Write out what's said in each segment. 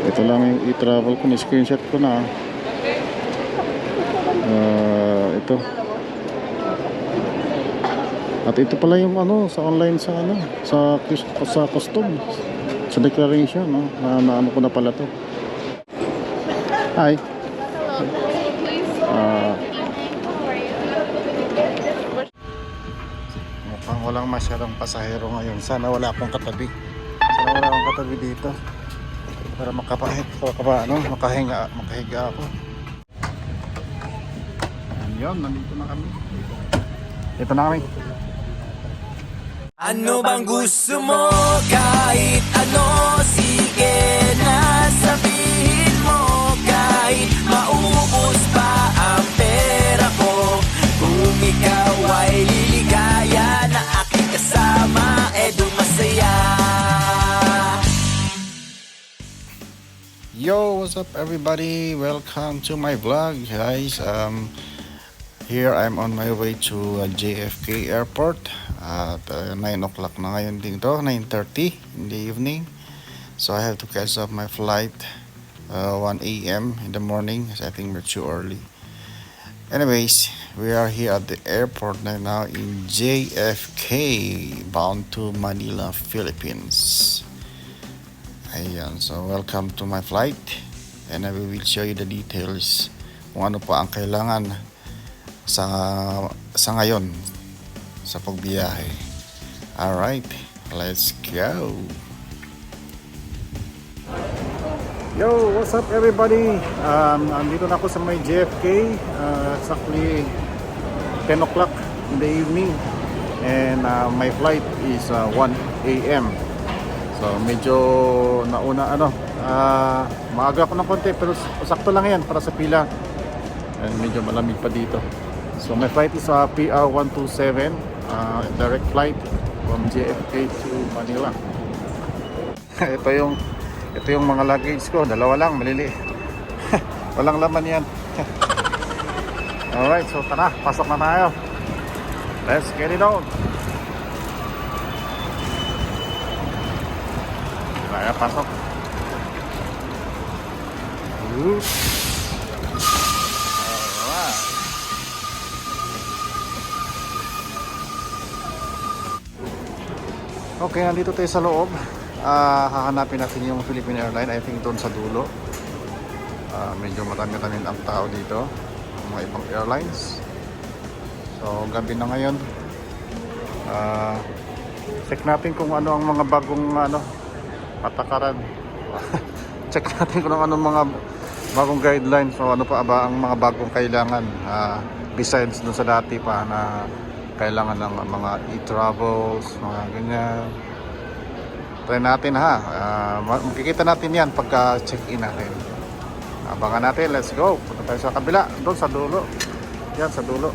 Ito lang yung i-travel ko, ni-screenshot ko na. Ito. At ito pala yung ano sa online sa ano sa custom sa declaration, no? Na ano ko na pala to. Hi. Mukhang walang masyadong pasahero ngayon. Sana wala akong katabi. Sana wala akong katabi dito. Para makahiga ako. Ayun, nandito na kami. Ito na kami. Ano bang gusto mo? Kahit ano, sige na sabihin mo. Kahit maubos pa ang pera ko, kung ikaw ay liligaya na aking kasama, doon masaya. Yo, what's up everybody? Welcome to my vlog, guys. Here I'm on my way to JFK Airport at 9 o'clock na ngayon dito, 9:30 in the evening. So I have to catch up my flight 1 a.m. in the morning, so I think we're too early. Anyways, we are here at the airport now in JFK, bound to Manila, Philippines. Ayan, so welcome to my flight and I will show you the details kung ano pa ang kailangan sa ngayon sa pagbiyahe. Alright, let's go. Yo, what's up everybody? Andito na ako sa may JFK, exactly 10 o'clock in the evening, and my flight is 1 a.m. So medyo nauna maaga ako ng konti pero sakto lang yan para sa pila, and medyo malamig pa dito. So my flight is PR 127, direct flight from JFK to Manila. ito yung mga luggage ko, dalawa lang, malili. Walang laman yan. Alright, so tara, pasok na tayo. Let's get it on. Kaya pasok. Okay, nandito tayo sa loob. Hahanapin natin yung Philippine Airlines. I think doon sa dulo. Medyo marami ang tao dito, mga ibang airlines. So gabi na ngayon. Check natin kung ano ang mga bagong patakaran. Check natin kung ano mga bagong guidelines. So ano pa ba ang mga bagong kailangan, besides dun sa dati pa na kailangan ng mga e-travels, mga ganyan. Try natin makikita natin yan pagka check-in natin. Abangan natin, let's go. Punta tayo sa kabila, doon sa dulo. Yan, sa dulo.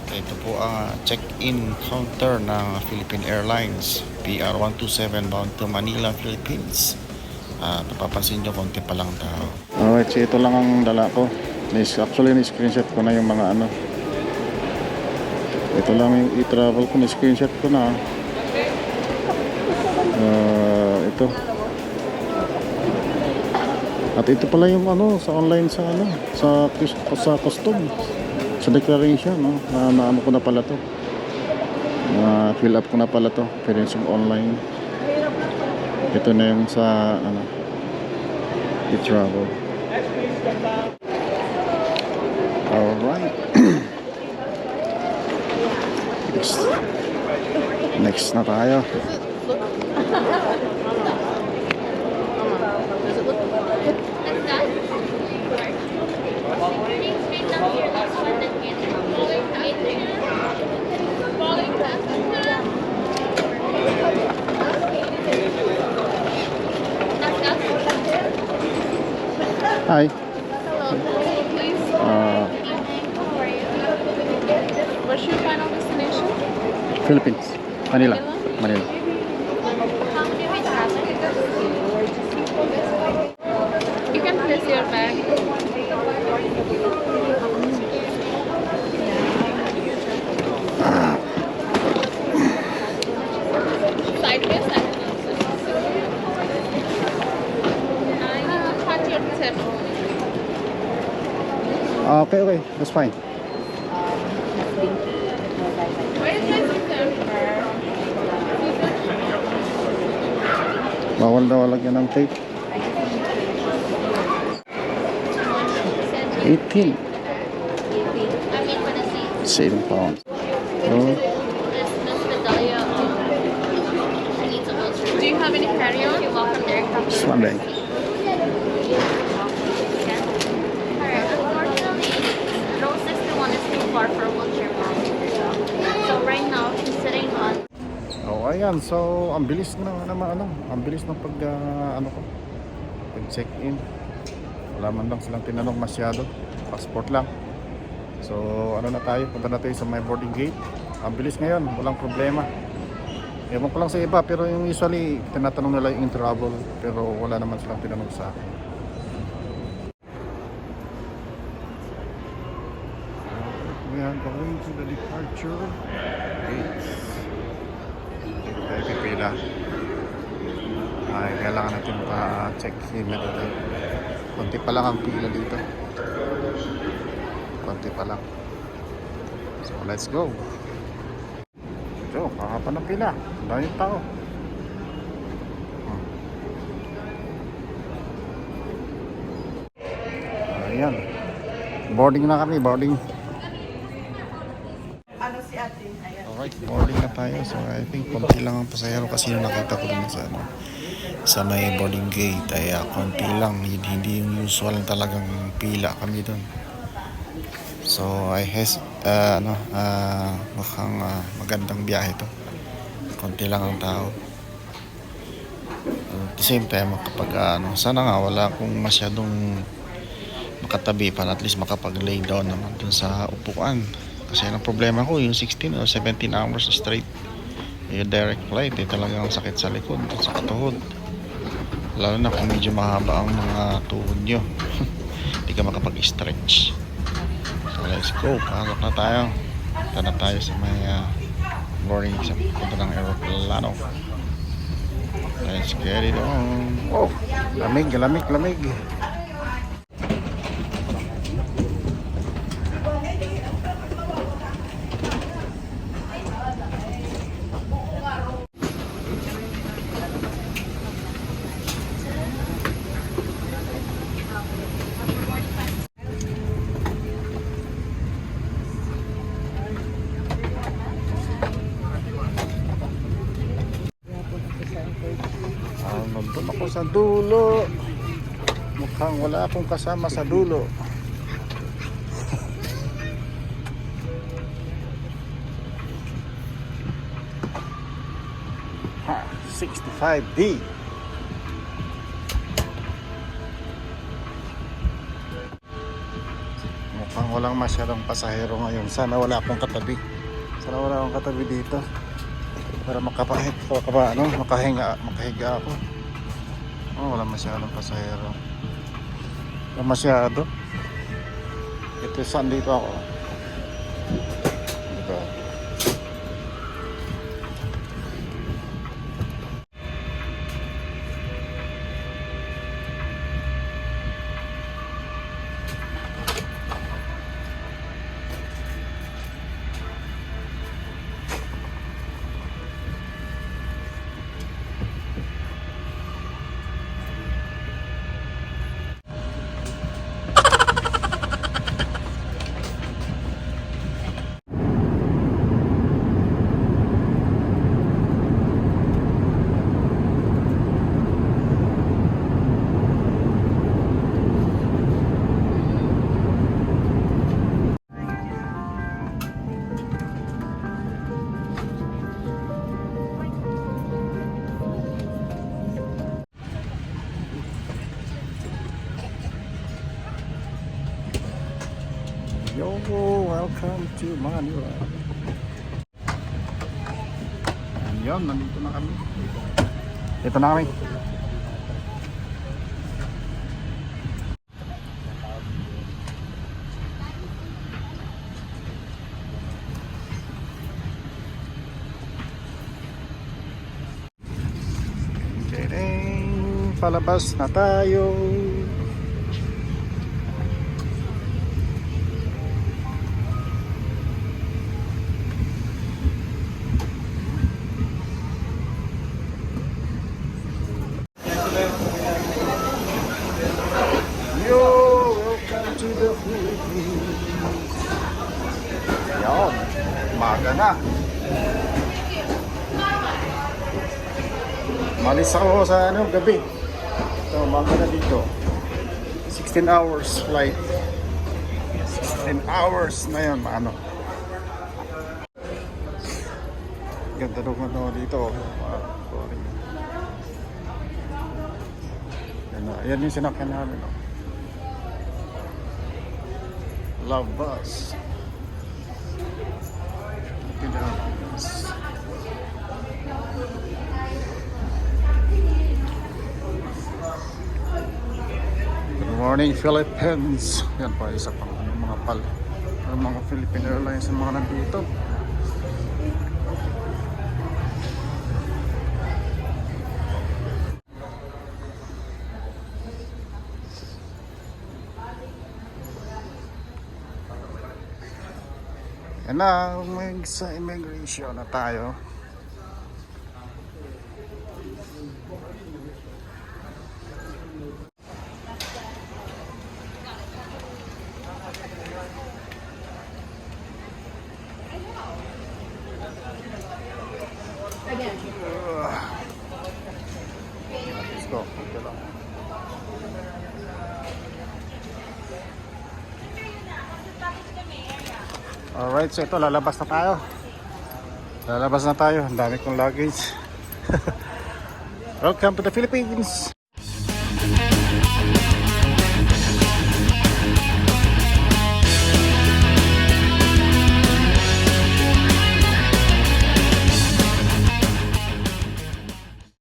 Okay, ito po ang check-in counter ng Philippine Airlines PR 127 bound to Manila, Philippines. Napapansin nyo, konti pa lang tao. Alright, so ito lang ang dala ko. Actually, ni-screenshot ko na yung mga ito lang yung i-travel ko, ni-screenshot ko na. Ito. At ito pala yung sa online sa custom sa declaration, no? Na ko na pala to. Fill up ko na pala to. Pero yung online. Ito na yung sa i-travel. Alright. Next na tayo. Hi. What's your final destination? Philippines. Manila. Manila. You can place your bag. Sideways. Okay, okay. That's fine. Where is my sister? Bawal daw lagyan ng tape. 18. I mean, for the seat. 7 pounds. So, This Miss Vidalia, she needs a wheelchair. Do you have any carry-on? You're welcome there. this one day. Alright, unfortunately, Rose sister one is too far for a wheelchair mom. So right now, she's sitting on. Oh, ayan. So, ang bilis na naman ang bilis ng pag pag-check-in. Wala man lang silang tinanong masyado. Passport lang. So, ano na tayo? Punta na tayo sa my boarding gate. Ang bilis ngayon, walang problema. Ewan ko lang sa iba, pero yung usually tinatanong nila yung in-travel, pero wala naman silang tinanong sa akin. We are going to the departure gates. Tayo pipila. Ay, kailangan natin pa-check in na dito. Konti pa lang ang pila dito. Konti pa lang. So, let's go. Ito, kakapa ng pila. Daming tao. Ayan. Boarding na kami, boarding. Alright, boarding na tayo. So I think konti lang ang pasahero kasi yung nakita ko dun sa may boarding gate ay konti lang, hindi yung usual talagang pila kami dun. So mukhang magandang biyahe to. Konti lang ang tao. At the same time kapag sana nga wala akong masyadong makatabi para at least makapag-lay down naman dun sa upuan. Kasi ang problema ko yung 16 or 17 hours straight yung direct flight talagang sakit sa likod at sa katuhod, lalo na kung medyo mahaba ang mga tuhod nyo. Hindi ka makapag-stretch. So let's go, pasok na tayo. Punta na tayo sa may boarding sa punta ng aeroplano. Let's get it on. Oh, lamig. Nandun ako sa dulo. Mukhang wala akong kasama sa dulo. Ha, 65D. Mukhang walang masyadong pasahero ngayon. Sana wala akong katabi. Dito. Para makahiga ako. Oh, wala masyadong pasahero. Wala masyado. Ito saan dito ako. Dito. Yo, welcome to Manila. Ayan, nandito na kami. Ito na kami. Palabas na tayo. na. Malis ako sa gabi. Ito, umaga na dito. 16 hours flight. 16 hours na yun, Ganda naman dito. Sorry. Yan yung sinakyan namin. Love bus. Good morning, Philippines. Yan pa, isa pang mga Philippine Airlines ang mga nandito. Yan na, sa immigration na tayo. Let's go. Okay lang. Alright, so ito, lalabas na tayo. Ang dami kong luggage. Welcome to the Philippines.